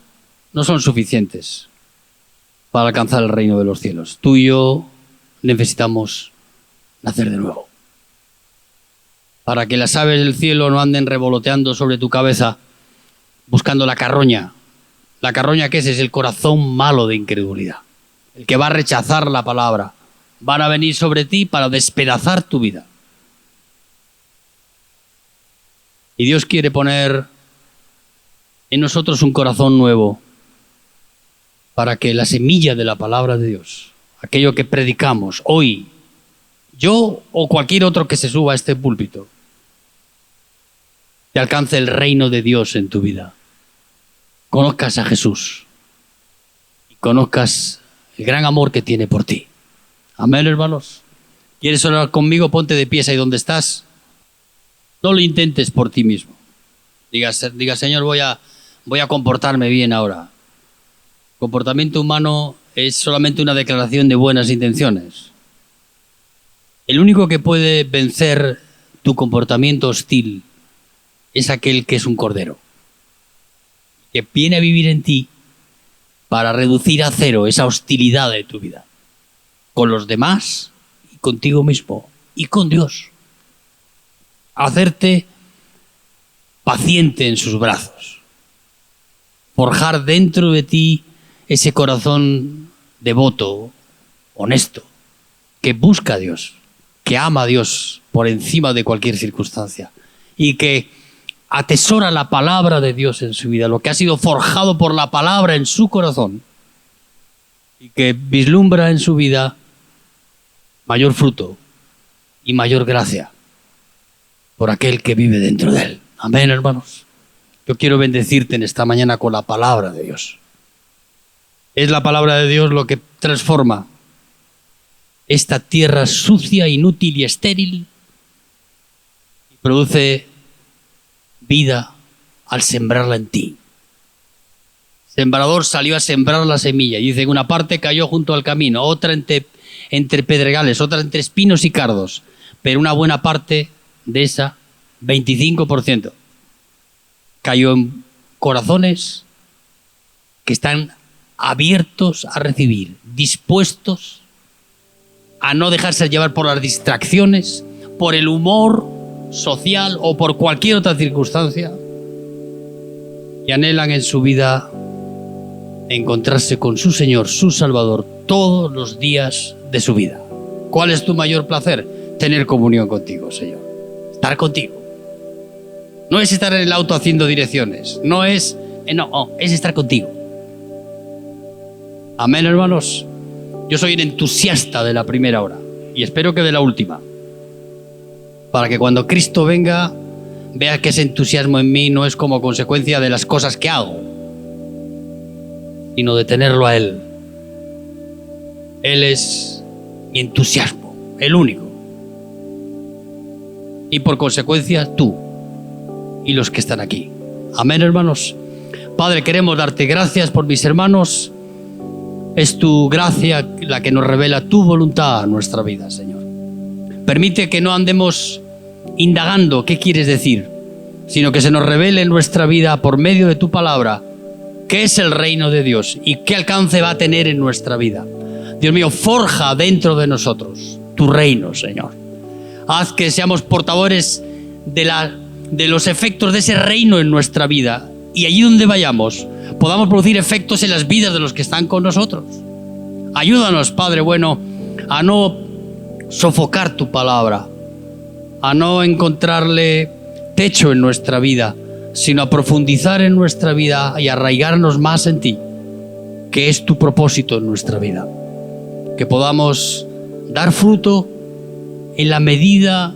no son suficientes para alcanzar el reino de los cielos. Tú y yo necesitamos nacer de nuevo. Para que las aves del cielo no anden revoloteando sobre tu cabeza buscando la carroña. La carroña que es el corazón malo de incredulidad. El que va a rechazar la palabra. Van a venir sobre ti para despedazar tu vida. Y Dios quiere poner en nosotros un corazón nuevo para que la semilla de la palabra de Dios, aquello que predicamos hoy, yo o cualquier otro que se suba a este púlpito, te alcance el reino de Dios en tu vida. Conozcas a Jesús y conozcas el gran amor que tiene por ti. Amén, hermanos. ¿Quieres orar conmigo? Ponte de pies ahí donde estás. No lo intentes por ti mismo. Diga, Señor, voy a comportarme bien ahora. El comportamiento humano es solamente una declaración de buenas intenciones. El único que puede vencer tu comportamiento hostil es aquel que es un cordero, que viene a vivir en ti para reducir a cero esa hostilidad de tu vida, con los demás, y contigo mismo y con Dios. Hacerte paciente en sus brazos, forjar dentro de ti ese corazón devoto, honesto, que busca a Dios, que ama a Dios por encima de cualquier circunstancia y que atesora la palabra de Dios en su vida, lo que ha sido forjado por la palabra en su corazón y que vislumbra en su vida mayor fruto y mayor gracia por aquel que vive dentro de él. Amén, hermanos. Yo quiero bendecirte en esta mañana con la palabra de Dios. Es la palabra de Dios lo que transforma esta tierra sucia, inútil y estéril y produce vida al sembrarla en ti. El sembrador salió a sembrar la semilla y dice que una parte cayó junto al camino, otra entre pedregales, otra entre espinos y cardos, pero una buena parte de esa, 25%, cayó en corazones que están abiertos a recibir, dispuestos a no dejarse llevar por las distracciones, por el humor social o por cualquier otra circunstancia, y anhelan en su vida encontrarse con su Señor, su Salvador, todos los días de su vida. ¿Cuál es tu mayor placer? Tener comunión contigo, Señor. Estar contigo. No es estar en el auto haciendo direcciones. No, es estar contigo. Amén, hermanos. Yo soy un entusiasta de la primera hora y espero que de la última. Para que cuando Cristo venga, vea que ese entusiasmo en mí no es como consecuencia de las cosas que hago, sino de tenerlo a Él. Él es mi entusiasmo, el único. Y por consecuencia, tú y los que están aquí. Amén, hermanos. Padre, queremos darte gracias por mis hermanos. Es tu gracia la que nos revela tu voluntad a nuestra vida, Señor. Permite que no andemos indagando qué quieres decir, sino que se nos revele en nuestra vida por medio de tu palabra qué es el reino de Dios y qué alcance va a tener en nuestra vida. Dios mío, forja dentro de nosotros tu reino, Señor. Haz que seamos portadores de los efectos de ese reino en nuestra vida y allí donde vayamos podamos producir efectos en las vidas de los que están con nosotros. Ayúdanos, Padre bueno, a no sofocar tu palabra, a no encontrarle techo en nuestra vida, sino a profundizar en nuestra vida y arraigarnos más en ti. que es tu propósito en nuestra vida. Que podamos dar fruto en la medida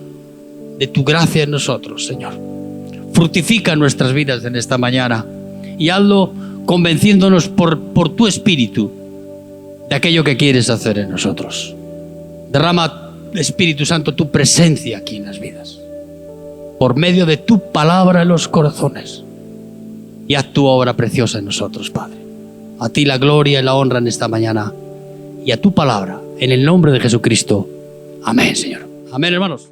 de tu gracia en nosotros, Señor. Fructifica nuestras vidas en esta mañana y hazlo convenciéndonos por tu Espíritu de aquello que quieres hacer en nosotros. Derrama, Espíritu Santo, tu presencia aquí en las vidas, por medio de tu palabra en los corazones, y haz tu obra preciosa en nosotros, Padre. A ti la gloria y la honra en esta mañana, y a tu palabra, en el nombre de Jesucristo. Amén, Señor. Amén, hermanos.